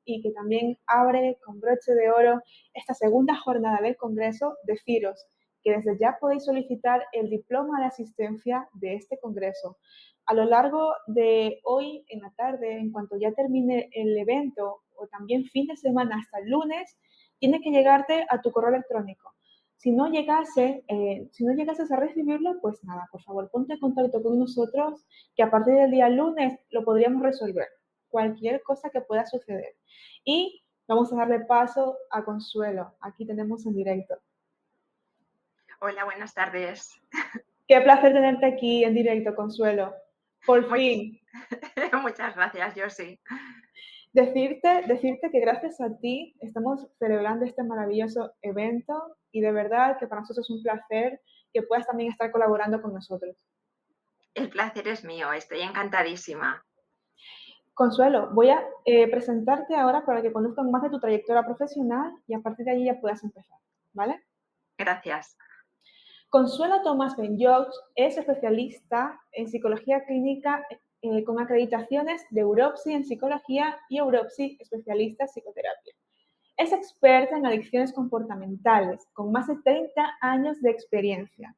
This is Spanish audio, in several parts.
y que también abre con broche de oro esta segunda jornada del Congreso, deciros que desde ya podéis solicitar el diploma de asistencia de este Congreso. A lo largo de hoy en la tarde, en cuanto ya termine el evento, o también fin de semana hasta el lunes, tiene que llegarte a tu correo electrónico. Si no llegases a recibirlo, pues nada, por favor, ponte en contacto con nosotros, que a partir del día lunes lo podríamos resolver, cualquier cosa que pueda suceder. Y vamos a darle paso a Consuelo. Aquí tenemos en directo. Hola, buenas tardes. Qué placer tenerte aquí en directo, Consuelo. Por fin. Muchas gracias, yo sí. Decirte que gracias a ti estamos celebrando este maravilloso evento y de verdad que para nosotros es un placer que puedas también estar colaborando con nosotros. El placer es mío, estoy encantadísima. Consuelo, voy a presentarte ahora para que conozcan más de tu trayectoria profesional y a partir de allí ya puedas empezar, ¿vale? Gracias. Consuelo Tomás Benlloch es especialista en psicología clínica con acreditaciones de Europsi en psicología y Europsi especialista en psicoterapia. Es experta en adicciones comportamentales, con más de 30 años de experiencia.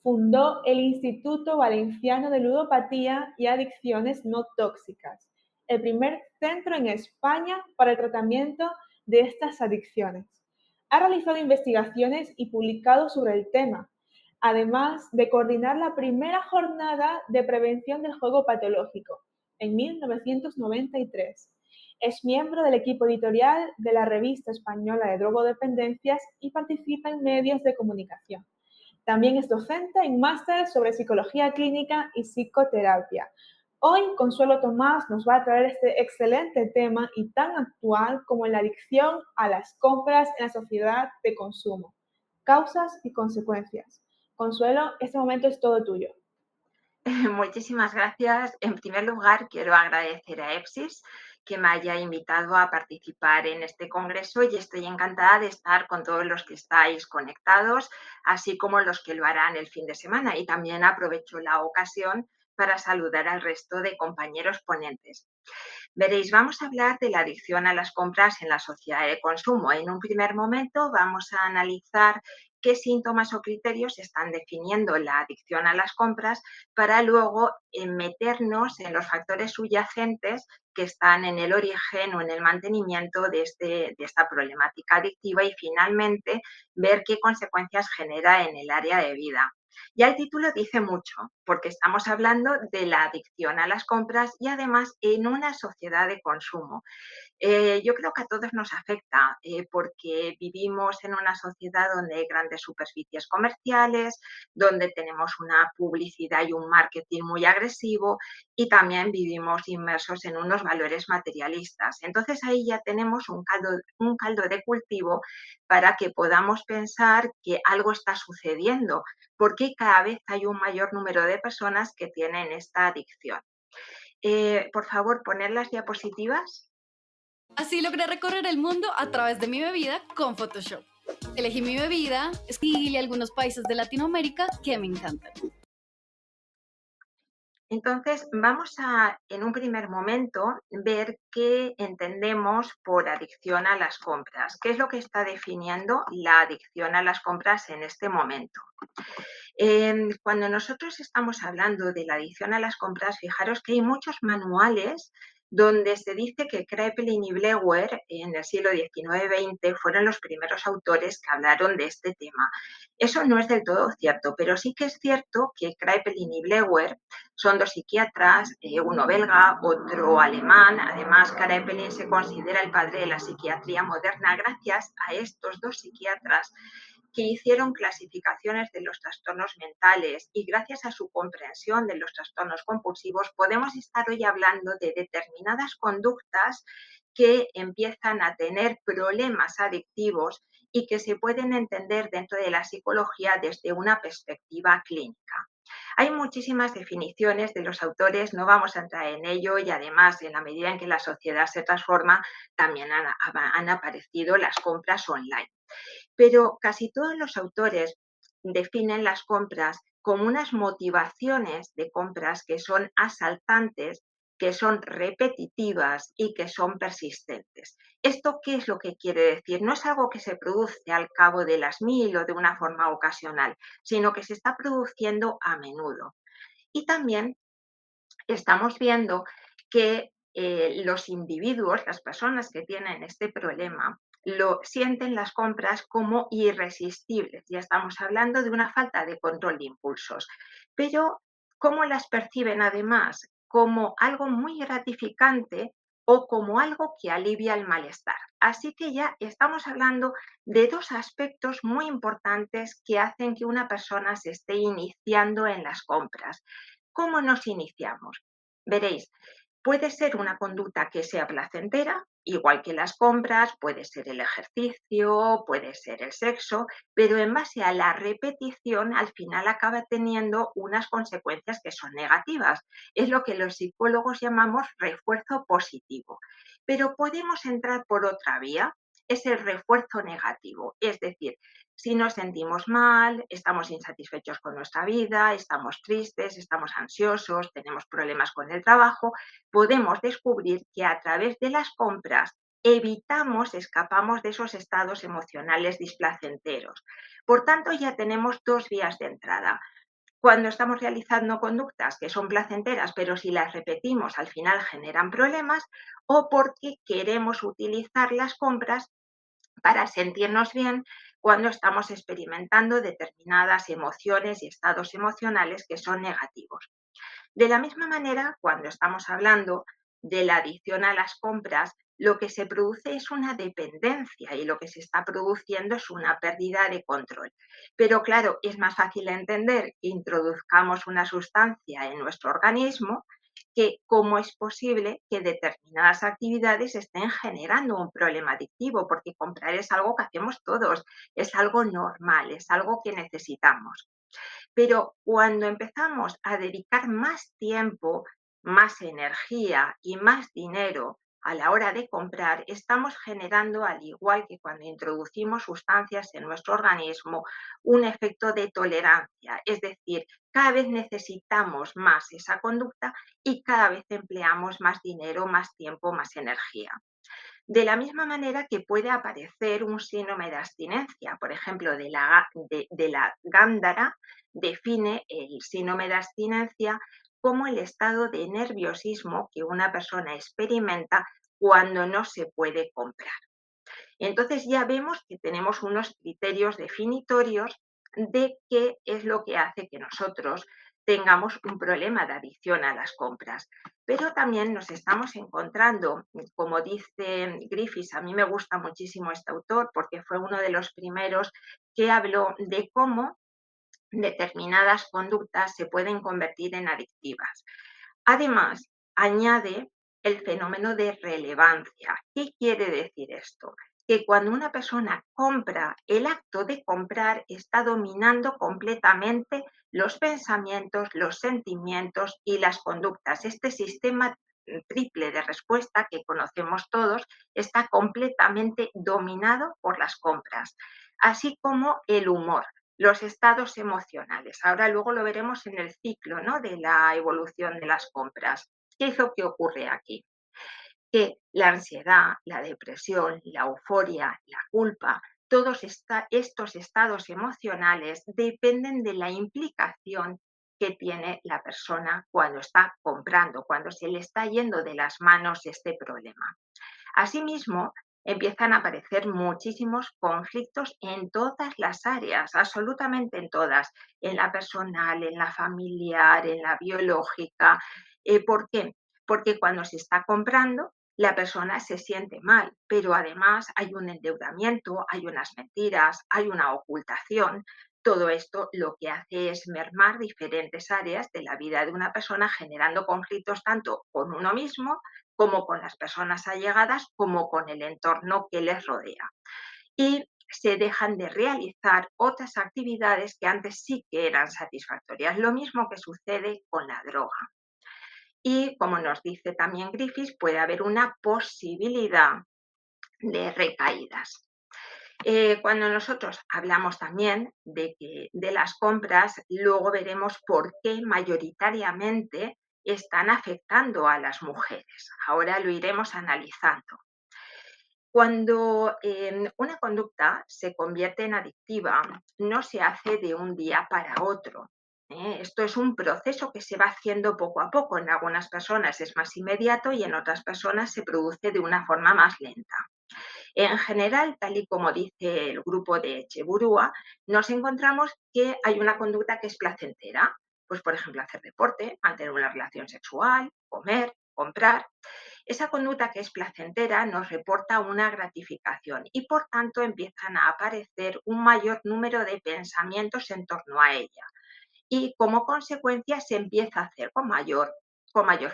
Fundó el Instituto Valenciano de Ludopatía y Adicciones No Tóxicas, el primer centro en España para el tratamiento de estas adicciones. Ha realizado investigaciones y publicado sobre el tema, además de coordinar la primera jornada de prevención del juego patológico en 1993. Es miembro del equipo editorial de la Revista Española de Drogodependencias y participa en medios de comunicación. También es docente en máster sobre psicología clínica y psicoterapia. Hoy Consuelo Tomás nos va a traer este excelente tema y tan actual como la adicción a las compras en la sociedad de consumo. Causas y consecuencias. Consuelo, este momento es todo tuyo. Muchísimas gracias. En primer lugar, quiero agradecer a EPSIS que me haya invitado a participar en este congreso y estoy encantada de estar con todos los que estáis conectados, así como los que lo harán el fin de semana. Y también aprovecho la ocasión para saludar al resto de compañeros ponentes. Veréis, vamos a hablar de la adicción a las compras en la sociedad de consumo. En un primer momento vamos a analizar qué síntomas o criterios están definiendo la adicción a las compras para luego meternos en los factores subyacentes que están en el origen o en el mantenimiento de esta problemática adictiva y finalmente ver qué consecuencias genera en el área de vida. Ya el título dice mucho, porque estamos hablando de la adicción a las compras y además en una sociedad de consumo. Yo creo que a todos nos afecta porque vivimos en una sociedad donde hay grandes superficies comerciales, donde tenemos una publicidad y un marketing muy agresivo y también vivimos inmersos en unos valores materialistas. Entonces ahí ya tenemos un caldo de cultivo para que podamos pensar que algo está sucediendo, porque cada vez hay un mayor número de personas que tienen esta adicción. Por favor, poner las diapositivas. Así logré recorrer el mundo a través de mi bebida con Photoshop. Elegí mi bebida, escribí algunos países de Latinoamérica que me encantan. Entonces, vamos a, en un primer momento, ver qué entendemos por adicción a las compras. ¿Qué es lo que está definiendo la adicción a las compras en este momento? Cuando nosotros estamos hablando de la adicción a las compras, fijaros que hay muchos manuales donde se dice que Kraepelin y Bleuer en el siglo XIX-XX fueron los primeros autores que hablaron de este tema. Eso no es del todo cierto, pero sí que es cierto que Kraepelin y Bleuer son dos psiquiatras, uno belga, otro alemán. Además, Kraepelin se considera el padre de la psiquiatría moderna gracias a estos dos psiquiatras que hicieron clasificaciones de los trastornos mentales y gracias a su comprensión de los trastornos compulsivos podemos estar hoy hablando de determinadas conductas que empiezan a tener problemas adictivos y que se pueden entender dentro de la psicología desde una perspectiva clínica. Hay muchísimas definiciones de los autores, no vamos a entrar en ello y además en la medida en que la sociedad se transforma también han aparecido las compras online. Pero casi todos los autores definen las compras como unas motivaciones de compras que son asaltantes, que son repetitivas y que son persistentes. ¿Esto qué es lo que quiere decir? No es algo que se produce al cabo de las 1000 o de una forma ocasional, sino que se está produciendo a menudo. Y también estamos viendo que los individuos, las personas que tienen este problema, lo sienten las compras como irresistibles. Ya estamos hablando de una falta de control de impulsos. Pero, ¿cómo las perciben además? Como algo muy gratificante o como algo que alivia el malestar. Así que ya estamos hablando de dos aspectos muy importantes que hacen que una persona se esté iniciando en las compras. ¿Cómo nos iniciamos? Veréis, puede ser una conducta que sea placentera, igual que las compras, puede ser el ejercicio, puede ser el sexo, pero en base a la repetición al final acaba teniendo unas consecuencias que son negativas. Es lo que los psicólogos llamamos refuerzo positivo. Pero podemos entrar por otra vía, es el refuerzo negativo, es decir, si nos sentimos mal, estamos insatisfechos con nuestra vida, estamos tristes, estamos ansiosos, tenemos problemas con el trabajo, podemos descubrir que a través de las compras evitamos, escapamos de esos estados emocionales displacenteros. Por tanto, ya tenemos dos vías de entrada. Cuando estamos realizando conductas que son placenteras, pero si las repetimos al final generan problemas, o porque queremos utilizar las compras para sentirnos bien cuando estamos experimentando determinadas emociones y estados emocionales que son negativos. De la misma manera, cuando estamos hablando de la adicción a las compras, lo que se produce es una dependencia y lo que se está produciendo es una pérdida de control. Pero claro, es más fácil entender que introduzcamos una sustancia en nuestro organismo que cómo es posible que determinadas actividades estén generando un problema adictivo, porque comprar es algo que hacemos todos, es algo normal, es algo que necesitamos. Pero cuando empezamos a dedicar más tiempo, más energía y más dinero a la hora de comprar, estamos generando, al igual que cuando introducimos sustancias en nuestro organismo, un efecto de tolerancia. Es decir, cada vez necesitamos más esa conducta y cada vez empleamos más dinero, más tiempo, más energía. De la misma manera que puede aparecer un síndrome de abstinencia, por ejemplo, de la Gándara define el síndrome de abstinencia como el estado de nerviosismo que una persona experimenta cuando no se puede comprar. Entonces ya vemos que tenemos unos criterios definitorios de qué es lo que hace que nosotros tengamos un problema de adicción a las compras. Pero también nos estamos encontrando, como dice Griffiths, a mí me gusta muchísimo este autor porque fue uno de los primeros que habló de cómo determinadas conductas se pueden convertir en adictivas. Además, añade el fenómeno de relevancia. ¿Qué quiere decir esto? Que cuando una persona compra, el acto de comprar está dominando completamente los pensamientos, los sentimientos y las conductas. Este sistema triple de respuesta que conocemos todos está completamente dominado por las compras, así como el humor, los estados emocionales. Ahora luego lo veremos en el ciclo, ¿no?, de la evolución de las compras. ¿Qué es lo que ocurre aquí? Que la ansiedad, la depresión, la euforia, la culpa, todos estos estados emocionales dependen de la implicación que tiene la persona cuando está comprando, cuando se le está yendo de las manos este problema. Asimismo, empiezan a aparecer muchísimos conflictos en todas las áreas, absolutamente en todas, en la personal, en la familiar, en la biológica. ¿Por qué? Porque cuando se está comprando, la persona se siente mal, pero además hay un endeudamiento, hay unas mentiras, hay una ocultación. Todo esto lo que hace es mermar diferentes áreas de la vida de una persona, generando conflictos tanto con uno mismo como con las personas allegadas, como con el entorno que les rodea. Y se dejan de realizar otras actividades que antes sí que eran satisfactorias. Lo mismo que sucede con la droga. Y como nos dice también Griffiths, puede haber una posibilidad de recaídas. Cuando nosotros hablamos también de las compras, luego veremos por qué mayoritariamente están afectando a las mujeres. Ahora lo iremos analizando. Cuando una conducta se convierte en adictiva, no se hace de un día para otro. Esto es un proceso que se va haciendo poco a poco. En algunas personas es más inmediato y en otras personas se produce de una forma más lenta. En general, tal y como dice el grupo de Cheburua, nos encontramos que hay una conducta que es placentera. Pues, por ejemplo, hacer deporte, mantener una relación sexual, comer, comprar. Esa conducta que es placentera nos reporta una gratificación y por tanto empiezan a aparecer un mayor número de pensamientos en torno a ella y como consecuencia se empieza a hacer con mayor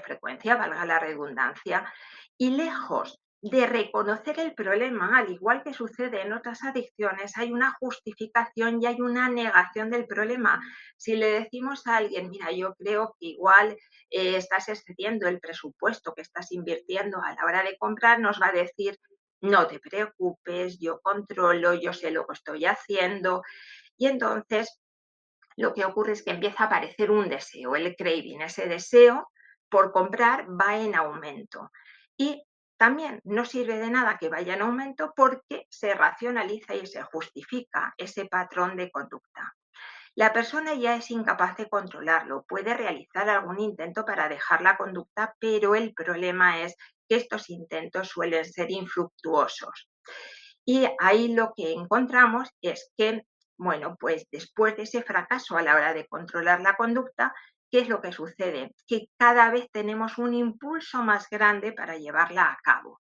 frecuencia, valga la redundancia, y lejos de reconocer el problema, al igual que sucede en otras adicciones, hay una justificación y hay una negación del problema. Si le decimos a alguien, mira, yo creo que igual estás excediendo el presupuesto que estás invirtiendo a la hora de comprar, nos va a decir, no te preocupes, yo controlo, yo sé lo que estoy haciendo. Y entonces lo que ocurre es que empieza a aparecer un deseo, el craving, ese deseo por comprar va en aumento. Y también no sirve de nada que vaya en aumento porque se racionaliza y se justifica ese patrón de conducta. La persona ya es incapaz de controlarlo, puede realizar algún intento para dejar la conducta, pero el problema es que estos intentos suelen ser infructuosos. Y ahí lo que encontramos es que, bueno, pues después de ese fracaso a la hora de controlar la conducta, ¿qué es lo que sucede? Que cada vez tenemos un impulso más grande para llevarla a cabo.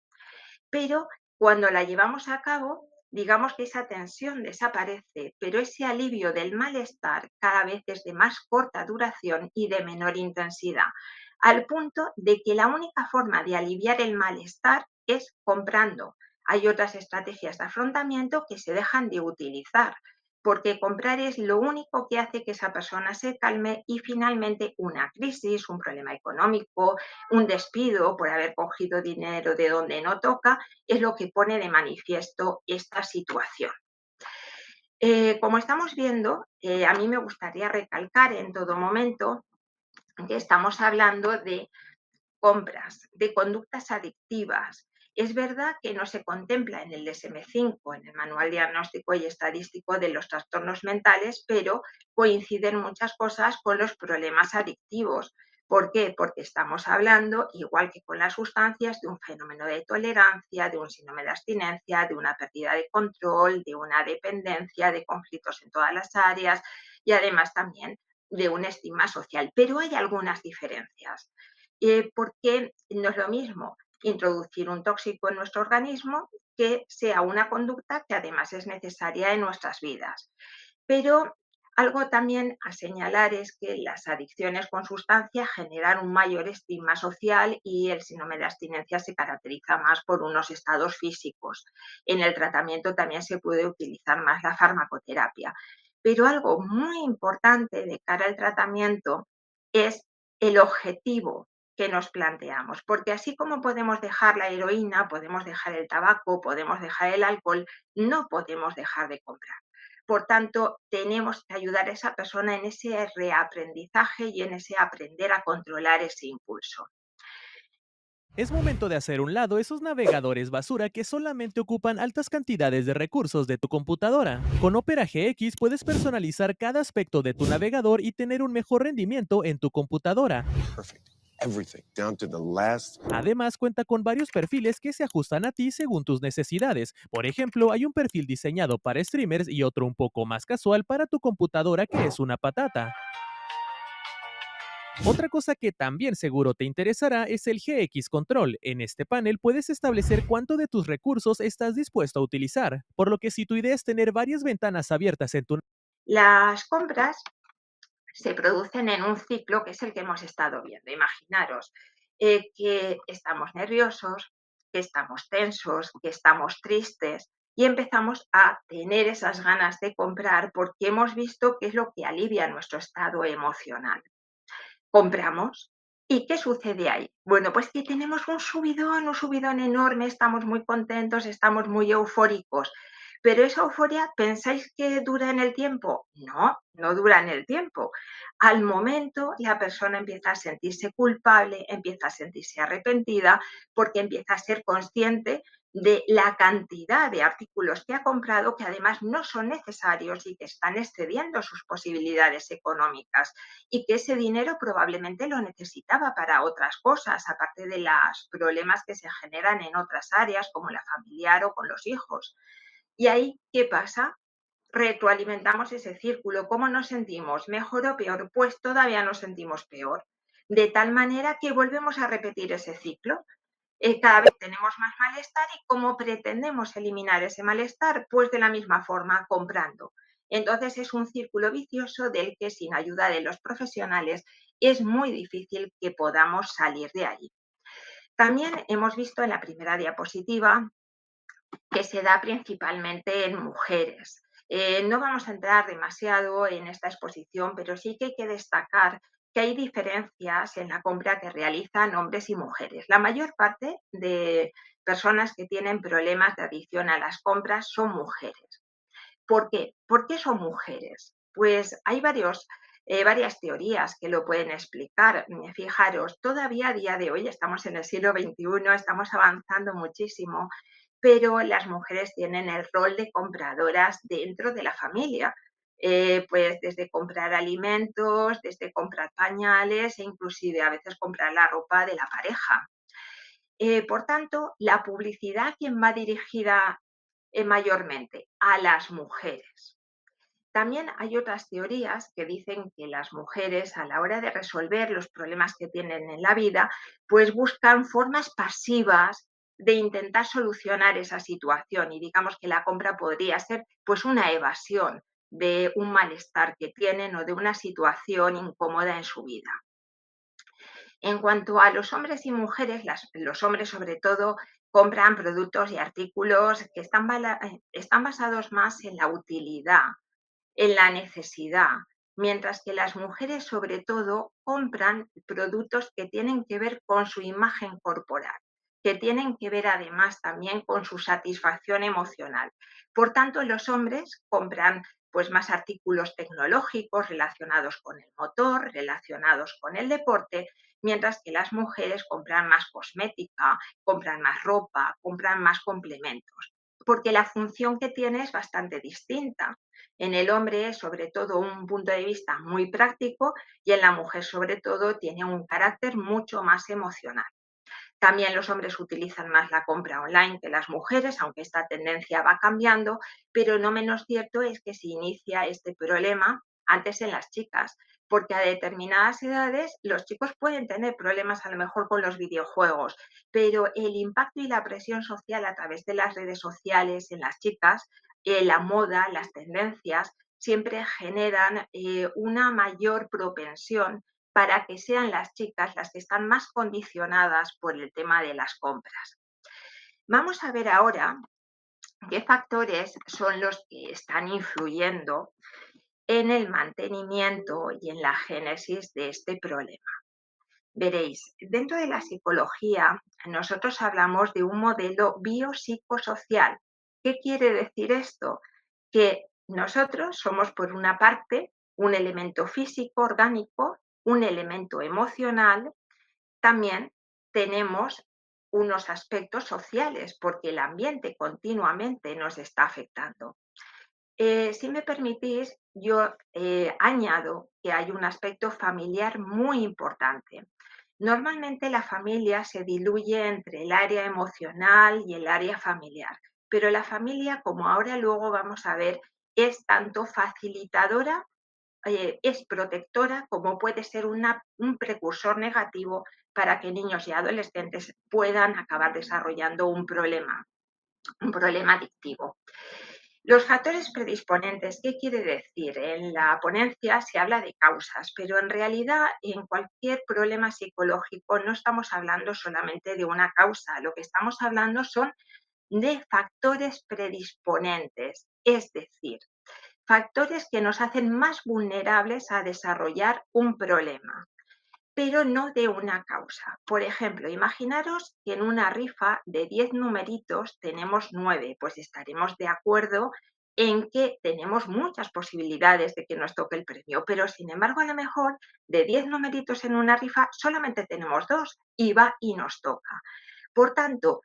Pero cuando la llevamos a cabo, digamos que esa tensión desaparece, pero ese alivio del malestar cada vez es de más corta duración y de menor intensidad, al punto de que la única forma de aliviar el malestar es comprando. Hay otras estrategias de afrontamiento que se dejan de utilizar, porque comprar es lo único que hace que esa persona se calme y finalmente una crisis, un problema económico, un despido por haber cogido dinero de donde no toca, es lo que pone de manifiesto esta situación. Como estamos viendo, a mí me gustaría recalcar en todo momento que estamos hablando de compras, de conductas adictivas. Es verdad que no se contempla en el DSM-5, en el Manual Diagnóstico y Estadístico de los Trastornos Mentales, pero coinciden muchas cosas con los problemas adictivos. ¿Por qué? Porque estamos hablando, igual que con las sustancias, de un fenómeno de tolerancia, de un síndrome de abstinencia, de una pérdida de control, de una dependencia, de conflictos en todas las áreas y además también de un estigma social. Pero hay algunas diferencias porque no es lo mismo introducir un tóxico en nuestro organismo que sea una conducta que además es necesaria en nuestras vidas. Pero algo también a señalar es que las adicciones con sustancias generan un mayor estigma social y el síndrome de abstinencia se caracteriza más por unos estados físicos. En el tratamiento también se puede utilizar más la farmacoterapia. Pero algo muy importante de cara al tratamiento es el objetivo que nos planteamos, porque así como podemos dejar la heroína, podemos dejar el tabaco, podemos dejar el alcohol, no podemos dejar de comprar. Por tanto, tenemos que ayudar a esa persona en ese reaprendizaje y en ese aprender a controlar ese impulso. Es momento de hacer un lado esos navegadores basura que solamente ocupan altas cantidades de recursos de tu computadora. Con Opera GX puedes personalizar cada aspecto de tu navegador y tener un mejor rendimiento en tu computadora. Perfect. Everything, down to the last. Además, cuenta con varios perfiles que se ajustan a ti según tus necesidades. Por ejemplo, hay un perfil diseñado para streamers y otro un poco más casual para tu computadora que es una patata. Otra cosa que también seguro te interesará es el GX Control. En este panel puedes establecer cuánto de tus recursos estás dispuesto a utilizar, por lo que si tu idea es tener varias ventanas abiertas en tu... Las compras se producen en un ciclo que es el que hemos estado viendo. Imaginaros que estamos nerviosos, que estamos tensos, que estamos tristes y empezamos a tener esas ganas de comprar porque hemos visto qué es lo que alivia nuestro estado emocional. Compramos. ¿Y qué sucede ahí? Bueno, pues que tenemos un subidón enorme, estamos muy contentos, estamos muy eufóricos. Pero esa euforia, ¿pensáis que dura en el tiempo? No, no dura en el tiempo. Al momento, la persona empieza a sentirse culpable, empieza a sentirse arrepentida, porque empieza a ser consciente de la cantidad de artículos que ha comprado que además no son necesarios y que están excediendo sus posibilidades económicas y que ese dinero probablemente lo necesitaba para otras cosas, aparte de los problemas que se generan en otras áreas como la familiar o con los hijos. Y ahí, ¿qué pasa? Retroalimentamos ese círculo. ¿Cómo nos sentimos? ¿Mejor o peor? Pues todavía nos sentimos peor. De tal manera que volvemos a repetir ese ciclo. Cada vez tenemos más malestar y ¿cómo pretendemos eliminar ese malestar? Pues de la misma forma, comprando. Entonces es un círculo vicioso del que sin ayuda de los profesionales es muy difícil que podamos salir de ahí. También hemos visto en la primera diapositiva que se da principalmente en mujeres. No vamos a entrar demasiado en esta exposición, pero sí que hay que destacar que hay diferencias en la compra que realizan hombres y mujeres. La mayor parte de personas que tienen problemas de adicción a las compras son mujeres. ¿Por qué? ¿Por qué son mujeres? Pues hay varias teorías que lo pueden explicar. Fijaros, todavía a día de hoy estamos en el siglo XXI, estamos avanzando muchísimo, pero las mujeres tienen el rol de compradoras dentro de la familia. Pues desde comprar alimentos, desde comprar pañales e inclusive a veces comprar la ropa de la pareja. Por tanto, la publicidad, ¿a quién va dirigida mayormente? A las mujeres. También hay otras teorías que dicen que las mujeres, a la hora de resolver los problemas que tienen en la vida, pues buscan formas pasivas de intentar solucionar esa situación y digamos que la compra podría ser pues una evasión de un malestar que tienen o de una situación incómoda en su vida. En cuanto a los hombres y mujeres, los hombres sobre todo compran productos y artículos que están basados más en la utilidad, en la necesidad, mientras que las mujeres sobre todo compran productos que tienen que ver con su imagen corporal, que tienen que ver además también con su satisfacción emocional. Por tanto, los hombres compran pues más artículos tecnológicos relacionados con el motor, relacionados con el deporte, mientras que las mujeres compran más cosmética, compran más ropa, compran más complementos, porque la función que tiene es bastante distinta. En el hombre es sobre todo un punto de vista muy práctico y en la mujer sobre todo tiene un carácter mucho más emocional. También los hombres utilizan más la compra online que las mujeres, aunque esta tendencia va cambiando, pero no menos cierto es que se inicia este problema antes en las chicas, porque a determinadas edades los chicos pueden tener problemas a lo mejor con los videojuegos, pero el impacto y la presión social a través de las redes sociales en las chicas, la moda, las tendencias, siempre generan una mayor propensión para que sean las chicas las que están más condicionadas por el tema de las compras. Vamos a ver ahora qué factores son los que están influyendo en el mantenimiento y en la génesis de este problema. Veréis, dentro de la psicología nosotros hablamos de un modelo biopsicosocial. ¿Qué quiere decir esto? Que nosotros somos por una parte un elemento físico orgánico, un elemento emocional, también tenemos unos aspectos sociales porque el ambiente continuamente nos está afectando. Si me permitís, yo añado que hay un aspecto familiar muy importante. Normalmente la familia se diluye entre el área emocional y el área familiar, pero la familia, como ahora luego vamos a ver, es tanto facilitadora, es protectora, como puede ser un precursor negativo para que niños y adolescentes puedan acabar desarrollando un problema adictivo. Los factores predisponentes, ¿qué quiere decir? En la ponencia se habla de causas, pero en realidad en cualquier problema psicológico no estamos hablando solamente de una causa, lo que estamos hablando son de factores predisponentes, es decir, factores que nos hacen más vulnerables a desarrollar un problema, pero no de una causa. Por ejemplo, imaginaros que en una rifa de 10 numeritos tenemos 9, pues estaremos de acuerdo en que tenemos muchas posibilidades de que nos toque el premio, pero sin embargo a lo mejor de 10 numeritos en una rifa solamente tenemos 2 y va y nos toca. Por tanto,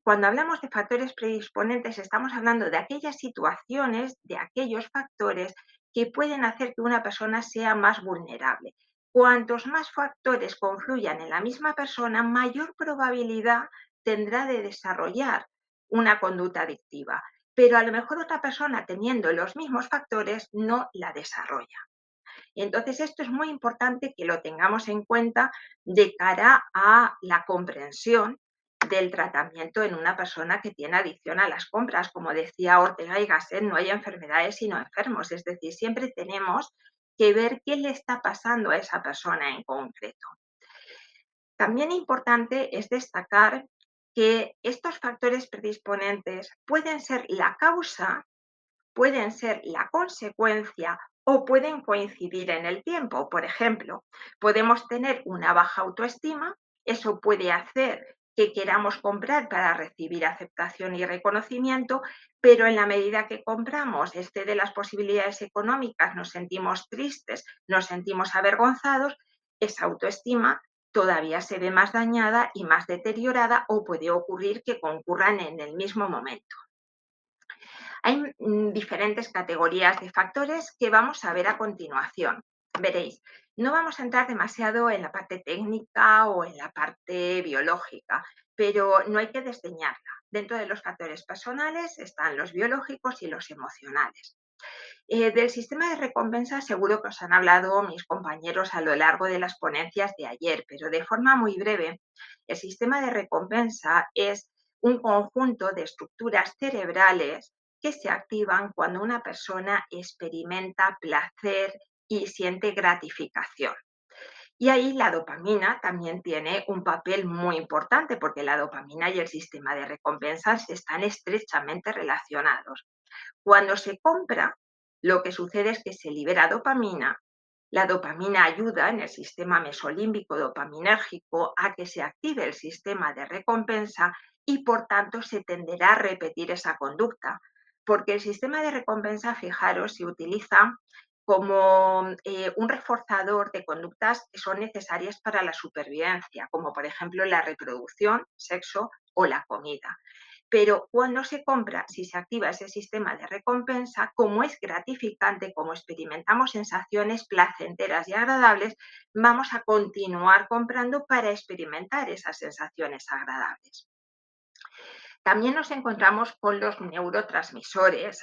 Cuando hablamos de factores predisponentes, estamos hablando de aquellas situaciones, de aquellos factores que pueden hacer que una persona sea más vulnerable. Cuantos más factores confluyan en la misma persona, mayor probabilidad tendrá de desarrollar una conducta adictiva. Pero a lo mejor otra persona teniendo los mismos factores no la desarrolla. Y entonces esto es muy importante que lo tengamos en cuenta de cara a la comprensión del tratamiento en una persona que tiene adicción a las compras. Como decía Ortega y Gasset, no hay enfermedades sino enfermos, es decir, siempre tenemos que ver qué le está pasando a esa persona en concreto. También importante es destacar que estos factores predisponentes pueden ser la causa, pueden ser la consecuencia o pueden coincidir en el tiempo. Por ejemplo, podemos tener una baja autoestima, eso puede hacer que queramos comprar para recibir aceptación y reconocimiento, pero en la medida que compramos excede las posibilidades económicas, nos sentimos tristes, nos sentimos avergonzados, esa autoestima todavía se ve más dañada y más deteriorada o puede ocurrir que concurran en el mismo momento. Hay diferentes categorías de factores que vamos a ver a continuación. Veréis, no vamos a entrar demasiado en la parte técnica o en la parte biológica, pero no hay que desdeñarla. Dentro de los factores personales están los biológicos y los emocionales. Del sistema de recompensa seguro que os han hablado mis compañeros a lo largo de las ponencias de ayer, pero de forma muy breve, el sistema de recompensa es un conjunto de estructuras cerebrales que se activan cuando una persona experimenta placer y siente gratificación. Y ahí la dopamina también tiene un papel muy importante porque la dopamina y el sistema de recompensas están estrechamente relacionados. Cuando se compra, lo que sucede es que se libera dopamina. La dopamina ayuda en el sistema mesolímbico dopaminérgico a que se active el sistema de recompensa y por tanto se tenderá a repetir esa conducta. Porque el sistema de recompensa, fijaros, se utiliza como un reforzador de conductas que son necesarias para la supervivencia, como por ejemplo la reproducción, sexo o la comida. Pero cuando se compra, si se activa ese sistema de recompensa, como es gratificante, como experimentamos sensaciones placenteras y agradables, vamos a continuar comprando para experimentar esas sensaciones agradables. También nos encontramos con los neurotransmisores.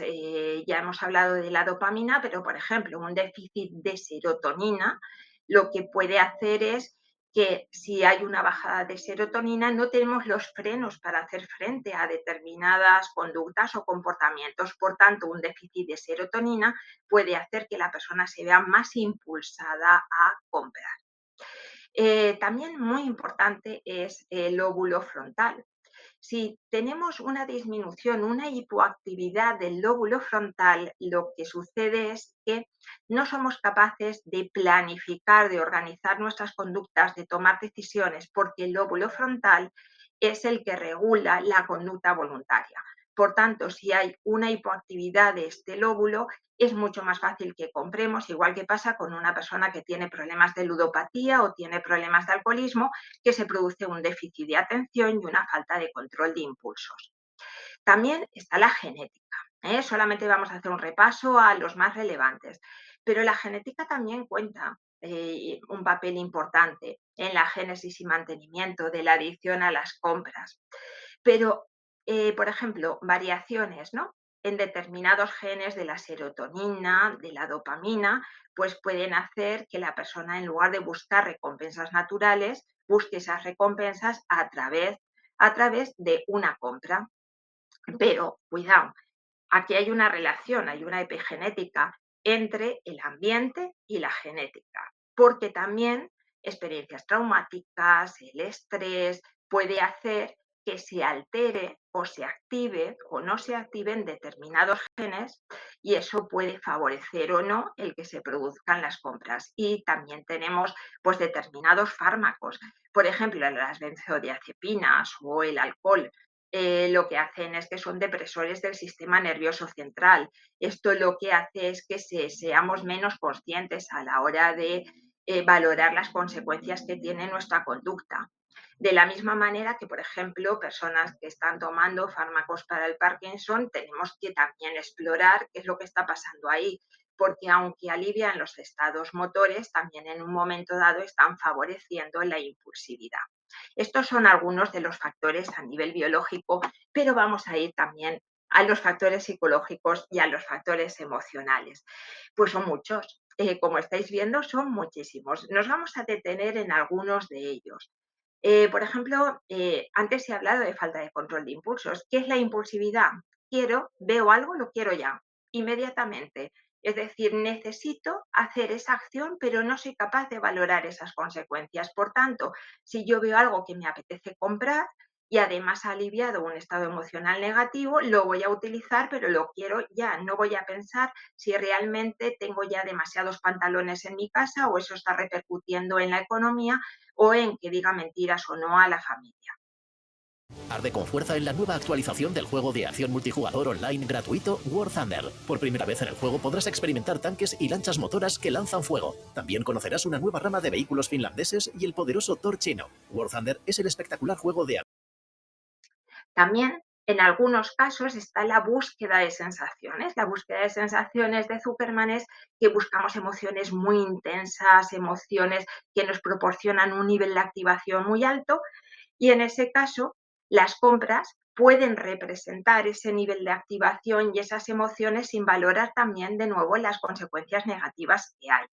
Ya hemos hablado de la dopamina, pero por ejemplo, un déficit de serotonina lo que puede hacer es que si hay una bajada de serotonina no tenemos los frenos para hacer frente a determinadas conductas o comportamientos. Por tanto, un déficit de serotonina puede hacer que la persona se vea más impulsada a comprar. También muy importante es el lóbulo frontal. Si tenemos una disminución, una hipoactividad del lóbulo frontal, lo que sucede es que no somos capaces de planificar, de organizar nuestras conductas, de tomar decisiones, porque el lóbulo frontal es el que regula la conducta voluntaria. Por tanto, si hay una hipoactividad de este lóbulo, es mucho más fácil que compremos, igual que pasa con una persona que tiene problemas de ludopatía o tiene problemas de alcoholismo, que se produce un déficit de atención y una falta de control de impulsos. También está la genética. Solamente vamos a hacer un repaso a los más relevantes, pero la genética también cuenta un papel importante en la génesis y mantenimiento de la adicción a las compras. Pero, por ejemplo, variaciones, ¿no?, en determinados genes de la serotonina, de la dopamina, pues pueden hacer que la persona, en lugar de buscar recompensas naturales, busque esas recompensas a través de una compra. Pero, cuidado, aquí hay una relación, hay una epigenética entre el ambiente y la genética, porque también experiencias traumáticas, el estrés, puede hacer que se altere o se active o no se activen determinados genes y eso puede favorecer o no el que se produzcan las compras. Y también tenemos pues determinados fármacos, por ejemplo, las benzodiazepinas o el alcohol. Lo que hacen es que son depresores del sistema nervioso central. Esto lo que hace es que seamos menos conscientes a la hora de valorar las consecuencias que tiene nuestra conducta. De la misma manera que, por ejemplo, personas que están tomando fármacos para el Parkinson, tenemos que también explorar qué es lo que está pasando ahí, porque aunque alivian los estados motores, también en un momento dado están favoreciendo la impulsividad. Estos son algunos de los factores a nivel biológico, pero vamos a ir también a los factores psicológicos y a los factores emocionales. Pues son muchos. Como estáis viendo, son muchísimos. Nos vamos a detener en algunos de ellos. Por ejemplo, antes he hablado de falta de control de impulsos. ¿Qué es la impulsividad? Veo algo, lo quiero ya, inmediatamente. Es decir, necesito hacer esa acción, pero no soy capaz de valorar esas consecuencias. Por tanto, si yo veo algo que me apetece comprar y además ha aliviado un estado emocional negativo, lo voy a utilizar, pero lo quiero ya. No voy a pensar si realmente tengo ya demasiados pantalones en mi casa o eso está repercutiendo en la economía o en que diga mentiras o no a la familia. Arde con fuerza en la nueva actualización del juego de acción multijugador online gratuito War Thunder. Por primera vez en el juego podrás experimentar tanques y lanchas motoras que lanzan fuego. También conocerás una nueva rama de vehículos finlandeses y el poderoso Thor chino. War Thunder es el espectacular juego de También, en algunos casos, está la búsqueda de sensaciones. La búsqueda de sensaciones de Zuckerman es que buscamos emociones muy intensas, emociones que nos proporcionan un nivel de activación muy alto, y en ese caso, las compras pueden representar ese nivel de activación y esas emociones sin valorar también de nuevo las consecuencias negativas que hay.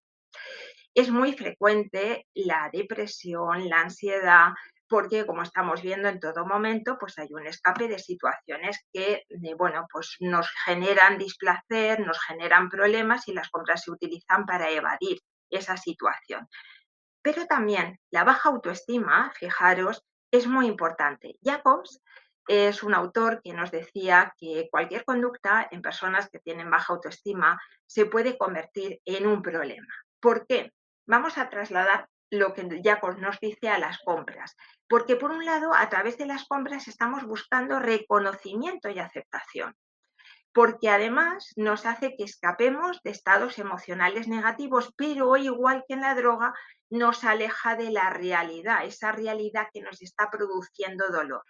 Es muy frecuente la depresión, la ansiedad, porque como estamos viendo en todo momento, pues hay un escape de situaciones que, bueno, pues nos generan displacer, nos generan problemas y las compras se utilizan para evadir esa situación. Pero también la baja autoestima, fijaros, es muy importante. Jacobs es un autor que nos decía que cualquier conducta en personas que tienen baja autoestima se puede convertir en un problema. ¿Por qué? Vamos a trasladar lo que Jacobs nos dice a las compras. Porque por un lado, a través de las compras estamos buscando reconocimiento y aceptación, porque además nos hace que escapemos de estados emocionales negativos, pero igual que en la droga, nos aleja de la realidad, esa realidad que nos está produciendo dolor.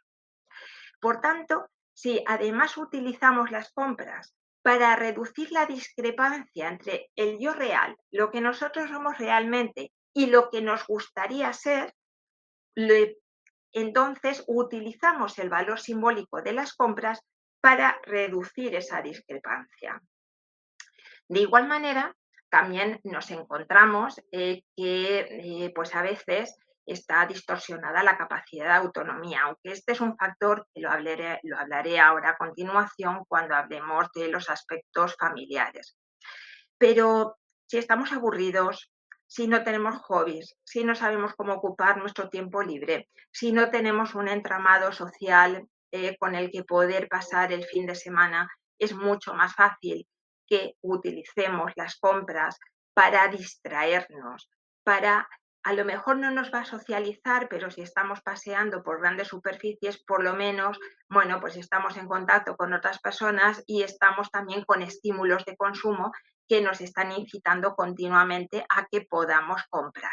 Por tanto, si además utilizamos las compras para reducir la discrepancia entre el yo real, lo que nosotros somos realmente y lo que nos gustaría ser, entonces utilizamos el valor simbólico de las compras para reducir esa discrepancia. De igual manera, también nos encontramos que pues a veces está distorsionada la capacidad de autonomía, aunque este es un factor que lo hablaré ahora a continuación cuando hablemos de los aspectos familiares. Pero si estamos aburridos, si no tenemos hobbies, si no sabemos cómo ocupar nuestro tiempo libre, si no tenemos un entramado social con el que poder pasar el fin de semana, es mucho más fácil que utilicemos las compras para distraernos, para a lo mejor no nos va a socializar, pero si estamos paseando por grandes superficies, por lo menos, bueno, pues estamos en contacto con otras personas y estamos también con estímulos de consumo que nos están incitando continuamente a que podamos comprar.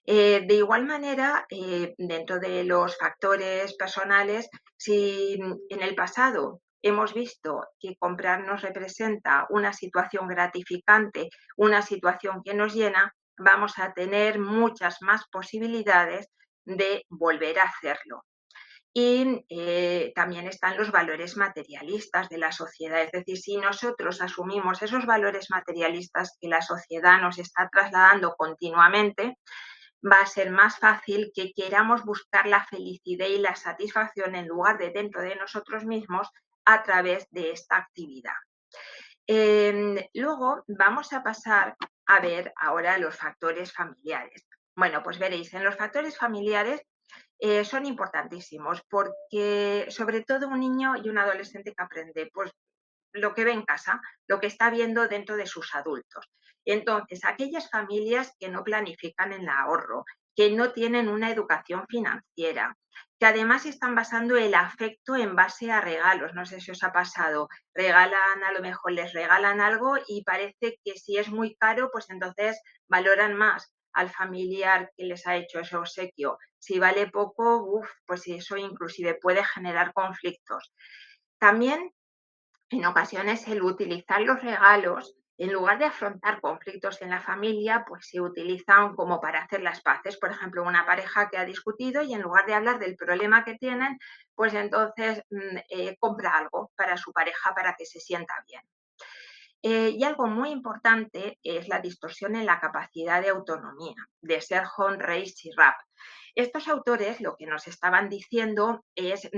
De igual manera, dentro de los factores personales, si en el pasado hemos visto que comprar nos representa una situación gratificante, una situación que nos llena, vamos a tener muchas más posibilidades de volver a hacerlo. Y también están los valores materialistas de la sociedad. Es decir, si nosotros asumimos esos valores materialistas que la sociedad nos está trasladando continuamente, va a ser más fácil que queramos buscar la felicidad y la satisfacción en lugar de dentro de nosotros mismos a través de esta actividad. Luego vamos a pasar a ver ahora los factores familiares. Bueno, pues veréis, en los factores familiares son importantísimos porque sobre todo un niño y un adolescente que aprende, pues lo que ve en casa, lo que está viendo dentro de sus adultos. Entonces, aquellas familias que no planifican el ahorro, que no tienen una educación financiera, que además están basando el afecto en base a regalos. No sé si os ha pasado, regalan, a lo mejor les regalan algo y parece que si es muy caro, pues entonces valoran más al familiar que les ha hecho ese obsequio. Si vale poco, pues eso inclusive puede generar conflictos. También en ocasiones el utilizar los regalos, en lugar de afrontar conflictos en la familia, pues se utilizan como para hacer las paces. Por ejemplo, una pareja que ha discutido y en lugar de hablar del problema que tienen, pues entonces compra algo para su pareja para que se sienta bien. Y algo muy importante es la distorsión en la capacidad de autonomía de Sergio Reis y Rapp. Estos autores lo que nos estaban diciendo es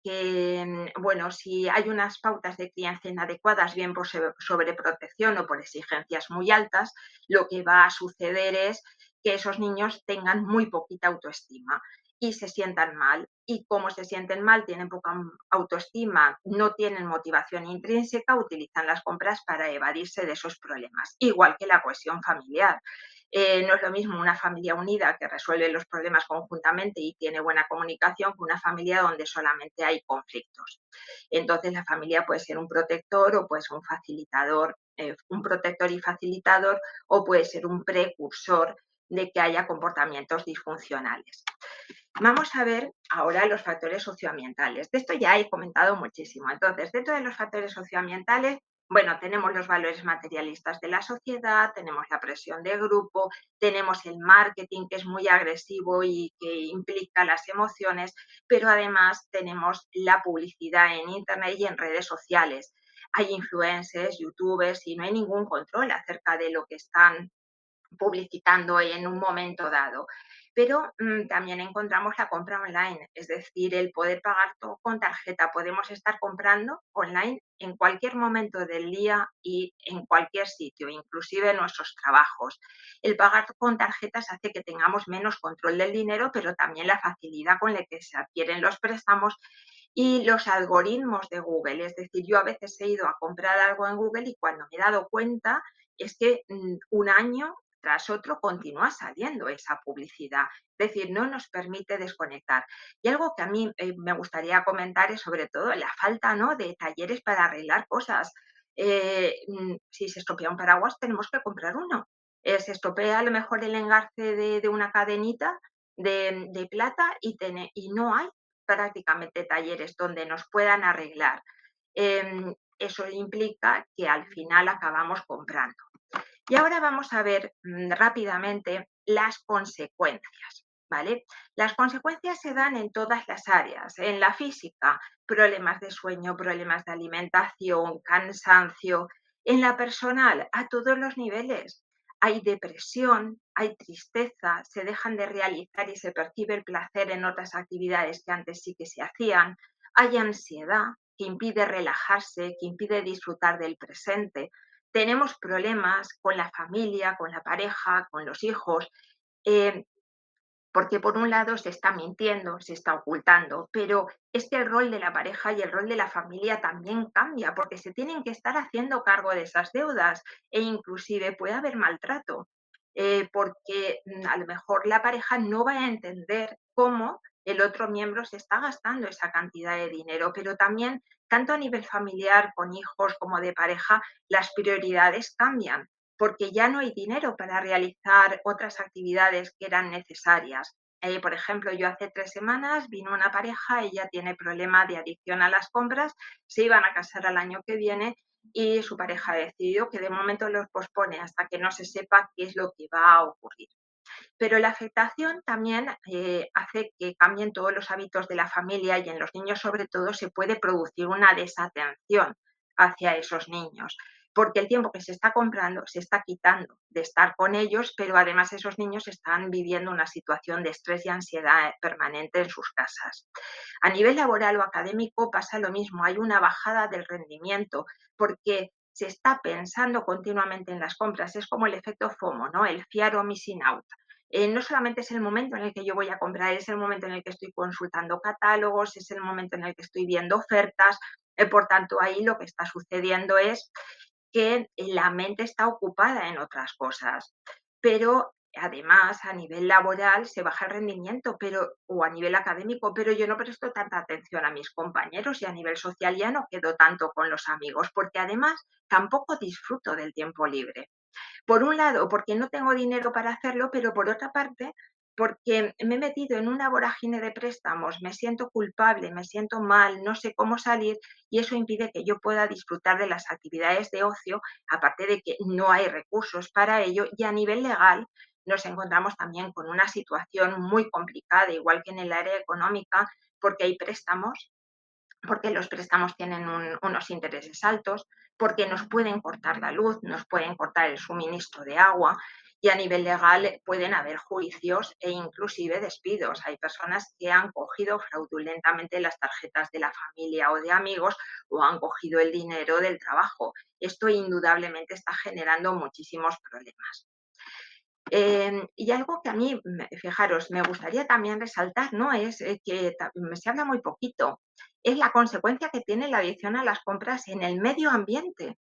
que, bueno, si hay unas pautas de crianza inadecuadas, bien por sobreprotección o por exigencias muy altas, lo que va a suceder es que esos niños tengan muy poquita autoestima y se sientan mal. Y como se sienten mal, tienen poca autoestima, no tienen motivación intrínseca, utilizan las compras para evadirse de esos problemas. Igual que la cohesión familiar. No es lo mismo una familia unida que resuelve los problemas conjuntamente y tiene buena comunicación que una familia donde solamente hay conflictos. Entonces la familia puede ser un protector o puede ser un facilitador, un protector y facilitador, o puede ser un precursor de que haya comportamientos disfuncionales. Vamos a ver ahora los factores socioambientales. De esto ya he comentado muchísimo. Entonces, dentro de los factores socioambientales, bueno, tenemos los valores materialistas de la sociedad, tenemos la presión de grupo, tenemos el marketing que es muy agresivo y que implica las emociones, pero además tenemos la publicidad en Internet y en redes sociales. Hay influencers, youtubers y no hay ningún control acerca de lo que están publicitando en un momento dado. Pero también encontramos la compra online, es decir, el poder pagar todo con tarjeta. Podemos estar comprando online en cualquier momento del día y en cualquier sitio, inclusive en nuestros trabajos. El pagar con tarjetas hace que tengamos menos control del dinero, pero también la facilidad con la que se adquieren los préstamos y los algoritmos de Google. Es decir, yo a veces he ido a comprar algo en Google y cuando me he dado cuenta es que un año tras otro continúa saliendo esa publicidad. Es decir, no nos permite desconectar. Y algo que a mí me gustaría comentar es sobre todo la falta, ¿no?, de talleres para arreglar cosas. Si se estropea un paraguas, tenemos que comprar uno. Se estropea a lo mejor el engarce de una cadenita de plata y no hay prácticamente talleres donde nos puedan arreglar. Eso implica que al final acabamos comprando. Y ahora vamos a ver rápidamente las consecuencias, ¿vale? Las consecuencias se dan en todas las áreas. En la física, problemas de sueño, problemas de alimentación, cansancio. En la personal, a todos los niveles. Hay depresión, hay tristeza, se dejan de realizar y se percibe el placer en otras actividades que antes sí que se hacían. Hay ansiedad que impide relajarse, que impide disfrutar del presente. Tenemos problemas con la familia, con la pareja, con los hijos, eh, porque por un lado se está mintiendo, se está ocultando, pero es que el rol de la pareja y el rol de la familia también cambia, porque se tienen que estar haciendo cargo de esas deudas e inclusive puede haber maltrato, porque a lo mejor la pareja no va a entender cómo el otro miembro se está gastando esa cantidad de dinero, pero también, tanto a nivel familiar, con hijos como de pareja, las prioridades cambian porque ya no hay dinero para realizar otras actividades que eran necesarias. Por ejemplo, yo hace 3 semanas vino una pareja, ella tiene problema de adicción a las compras, se iban a casar al año que viene y su pareja ha decidido que de momento los pospone hasta que no se sepa qué es lo que va a ocurrir. Pero la afectación también hace que cambien todos los hábitos de la familia y en los niños sobre todo se puede producir una desatención hacia esos niños, porque el tiempo que se está comprando se está quitando de estar con ellos, pero además esos niños están viviendo una situación de estrés y ansiedad permanente en sus casas. A nivel laboral o académico pasa lo mismo, hay una bajada del rendimiento porque se está pensando continuamente en las compras, es como el efecto FOMO, ¿no? El fear of missing out. No solamente es el momento en el que yo voy a comprar, es el momento en el que estoy consultando catálogos, es el momento en el que estoy viendo ofertas. Por tanto, ahí lo que está sucediendo es que la mente está ocupada en otras cosas. Pero además, a nivel laboral se baja el rendimiento, o a nivel académico, pero yo no presto tanta atención a mis compañeros y a nivel social ya no quedo tanto con los amigos, porque además tampoco disfruto del tiempo libre. Por un lado, porque no tengo dinero para hacerlo, pero por otra parte, porque me he metido en una vorágine de préstamos, me siento culpable, me siento mal, no sé cómo salir y eso impide que yo pueda disfrutar de las actividades de ocio, aparte de que no hay recursos para ello y a nivel legal nos encontramos también con una situación muy complicada, igual que en el área económica, porque hay préstamos, porque los préstamos tienen unos intereses altos, porque nos pueden cortar la luz, nos pueden cortar el suministro de agua y a nivel legal pueden haber juicios e inclusive despidos. Hay personas que han cogido fraudulentamente las tarjetas de la familia o de amigos o han cogido el dinero del trabajo. Esto indudablemente está generando muchísimos problemas. Y algo que a mí, fijaros, me gustaría también resaltar, ¿no? Es que se habla muy poquito, es la consecuencia que tiene la adicción a las compras en el medio ambiente.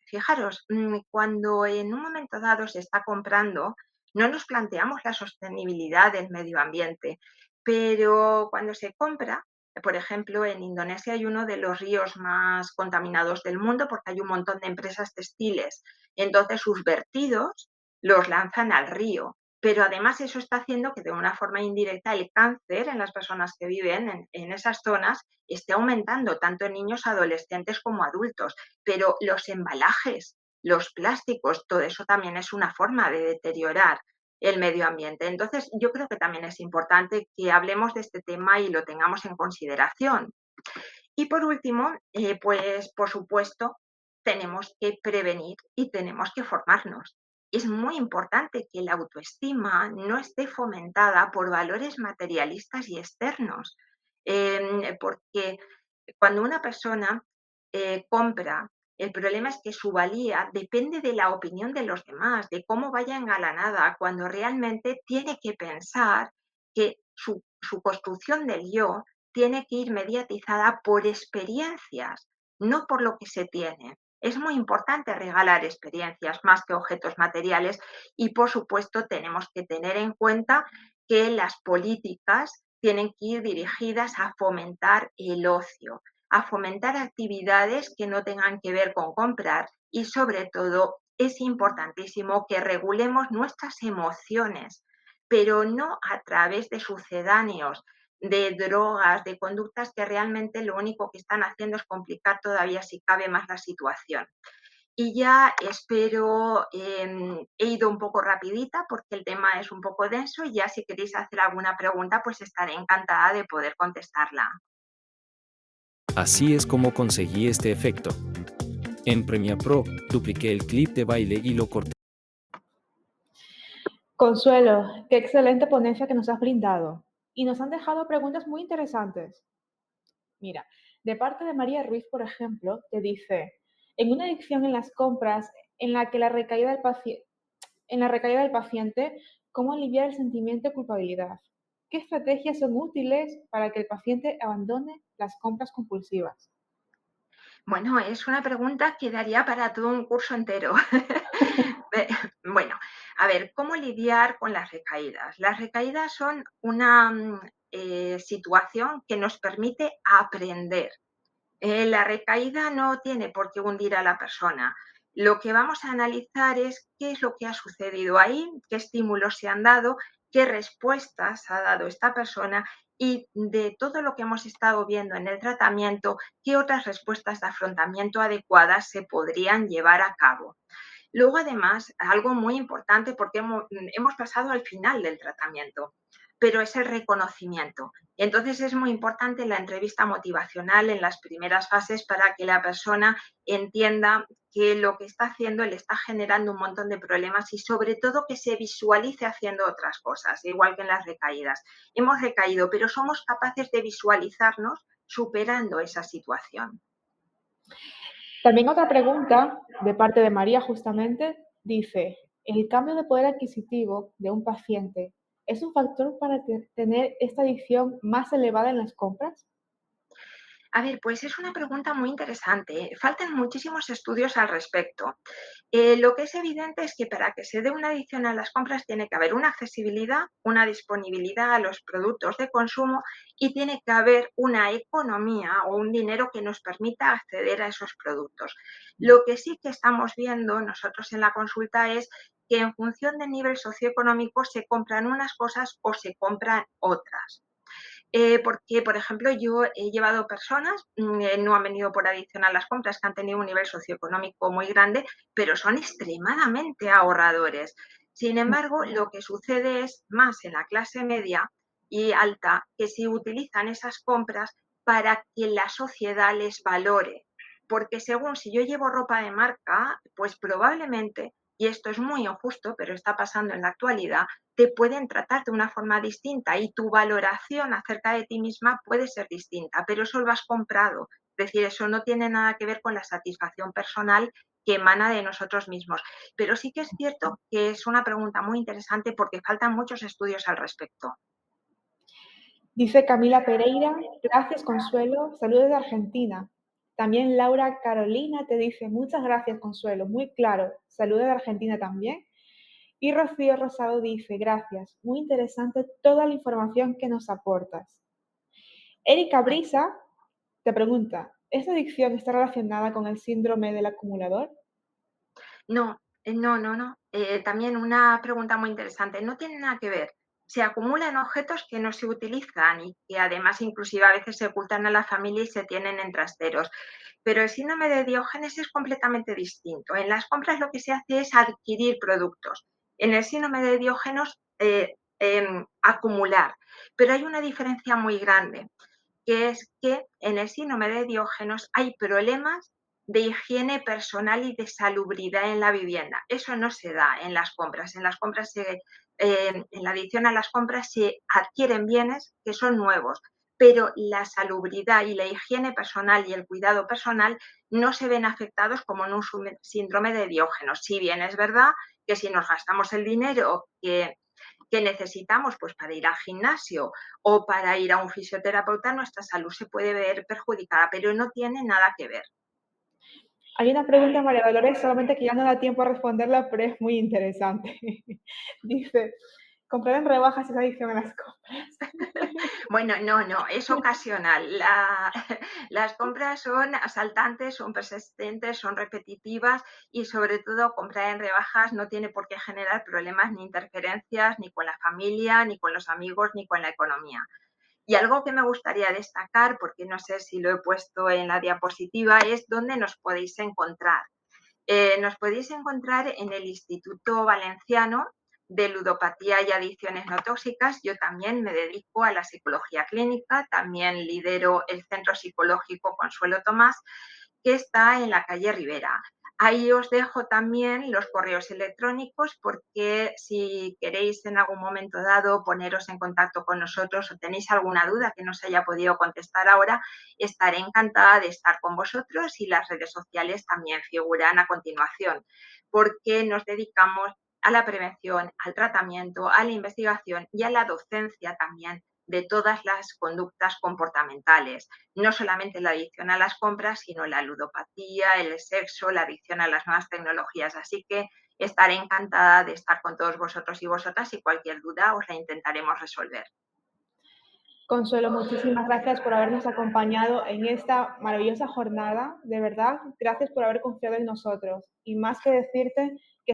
Fijaros, cuando en un momento dado se está comprando, no nos planteamos la sostenibilidad del medio ambiente, pero cuando se compra, por ejemplo, en Indonesia hay uno de los ríos más contaminados del mundo porque hay un montón de empresas textiles. Entonces, sus vertidos los lanzan al río. Pero además eso está haciendo que de una forma indirecta el cáncer en las personas que viven en esas zonas esté aumentando, tanto en niños, adolescentes como adultos. Pero los embalajes, los plásticos, todo eso también es una forma de deteriorar el medio ambiente. Entonces, yo creo que también es importante que hablemos de este tema y lo tengamos en consideración. Y por último, pues por supuesto, tenemos que prevenir y tenemos que formarnos. Es muy importante que la autoestima no esté fomentada por valores materialistas y externos, porque cuando una persona compra, el problema es que su valía depende de la opinión de los demás, de cómo vaya engalanada, cuando realmente tiene que pensar que su construcción del yo tiene que ir mediatizada por experiencias, no por lo que se tiene. Es muy importante regalar experiencias más que objetos materiales y, por supuesto, tenemos que tener en cuenta que las políticas tienen que ir dirigidas a fomentar el ocio, a fomentar actividades que no tengan que ver con comprar y, sobre todo, es importantísimo que regulemos nuestras emociones, pero no a través de sucedáneos, de drogas, de conductas que realmente lo único que están haciendo es complicar todavía, si cabe, más la situación. Y ya espero, he ido un poco rapidita porque el tema es un poco denso y ya si queréis hacer alguna pregunta, pues estaré encantada de poder contestarla. Así es como conseguí este efecto. En Premiere Pro, dupliqué el clip de baile y lo corté. Consuelo, qué excelente ponencia que nos has brindado. Y nos han dejado preguntas muy interesantes. Mira, de parte de María Ruiz, por ejemplo, te dice, en una adicción en las compras en la que la recaída del paciente, ¿cómo aliviar el sentimiento de culpabilidad? ¿Qué estrategias son útiles para que el paciente abandone las compras compulsivas? Bueno, es una pregunta que daría para todo un curso entero. Ve- Bueno, a ver, ¿cómo lidiar con las recaídas? Las recaídas son una situación que nos permite aprender. La recaída no tiene por qué hundir a la persona. Lo que vamos a analizar es qué es lo que ha sucedido ahí, qué estímulos se han dado, qué respuestas ha dado esta persona y de todo lo que hemos estado viendo en el tratamiento, qué otras respuestas de afrontamiento adecuadas se podrían llevar a cabo. Luego, además, algo muy importante porque hemos pasado al final del tratamiento, pero es el reconocimiento. Entonces es muy importante la entrevista motivacional en las primeras fases para que la persona entienda que lo que está haciendo le está generando un montón de problemas y sobre todo que se visualice haciendo otras cosas, igual que en las recaídas. Hemos recaído, pero somos capaces de visualizarnos superando esa situación. También otra pregunta de parte de María justamente dice, ¿el cambio de poder adquisitivo de un paciente es un factor para tener esta adicción más elevada en las compras? A ver, pues es una pregunta muy interesante. Faltan muchísimos estudios al respecto. Lo que es evidente es que para que se dé una adicción a las compras tiene que haber una accesibilidad, una disponibilidad a los productos de consumo y tiene que haber una economía o un dinero que nos permita acceder a esos productos. Lo que sí que estamos viendo nosotros en la consulta es que en función del nivel socioeconómico se compran unas cosas o se compran otras. Porque, por ejemplo, yo he llevado personas, no han venido por adicción a las compras, que han tenido un nivel socioeconómico muy grande, pero son extremadamente ahorradores. Sin embargo, lo que sucede es más en la clase media y alta, que se utilizan esas compras para que la sociedad les valore. Porque según si yo llevo ropa de marca, pues probablemente, y esto es muy injusto, pero está pasando en la actualidad, te pueden tratar de una forma distinta y tu valoración acerca de ti misma puede ser distinta, pero eso lo has comprado. Es decir, eso no tiene nada que ver con la satisfacción personal que emana de nosotros mismos. Pero sí que es cierto que es una pregunta muy interesante porque faltan muchos estudios al respecto. Dice Camila Pereira, gracias Consuelo, saludos de Argentina. También Laura Carolina te dice, muchas gracias Consuelo, muy claro, saludos de Argentina también. Y Rocío Rosado dice, gracias, muy interesante toda la información que nos aportas. Erika Brisa te pregunta, ¿esta adicción está relacionada con el síndrome del acumulador? No, no. También una pregunta muy interesante. No tiene nada que ver. Se acumulan objetos que no se utilizan y que además inclusive a veces se ocultan a la familia y se tienen en trasteros. Pero el síndrome de Diógenes es completamente distinto. En las compras lo que se hace es adquirir productos. En el síndrome de Diógenes, acumular. Pero hay una diferencia muy grande, que es que en el síndrome de Diógenes hay problemas de higiene personal y de salubridad en la vivienda. Eso no se da en las compras. En las compras, en la adicción a las compras se adquieren bienes que son nuevos, pero la salubridad y la higiene personal y el cuidado personal no se ven afectados como en un síndrome de Diógenes. Si bien es verdad que si nos gastamos el dinero que necesitamos pues para ir al gimnasio o para ir a un fisioterapeuta, nuestra salud se puede ver perjudicada, pero no tiene nada que ver. Hay una pregunta, María Dolores, solamente que ya no da tiempo a responderla, pero es muy interesante. Dice, ¿comprar en rebajas es adicción a las compras? Bueno, no, es ocasional. Las compras son asaltantes, son persistentes, son repetitivas y sobre todo comprar en rebajas no tiene por qué generar problemas ni interferencias ni con la familia, ni con los amigos, ni con la economía. Y algo que me gustaría destacar, porque no sé si lo he puesto en la diapositiva, es dónde nos podéis encontrar. Nos podéis encontrar en el Instituto Valenciano de Ludopatía y Adicciones No Tóxicas. Yo también me dedico a la psicología clínica, también lidero el Centro Psicológico Consuelo Tomás, que está en la calle Rivera. Ahí os dejo también los correos electrónicos porque si queréis en algún momento dado poneros en contacto con nosotros o tenéis alguna duda que no se haya podido contestar ahora, estaré encantada de estar con vosotros y las redes sociales también figuran a continuación porque nos dedicamos a la prevención, al tratamiento, a la investigación y a la docencia también de todas las conductas comportamentales, no solamente la adicción a las compras, sino la ludopatía, el sexo, la adicción a las nuevas tecnologías. Así que estaré encantada de estar con todos vosotros y vosotras y cualquier duda os la intentaremos resolver. Consuelo, muchísimas gracias por habernos acompañado en esta maravillosa jornada. De verdad, gracias por haber confiado en nosotros. Y más que decirte que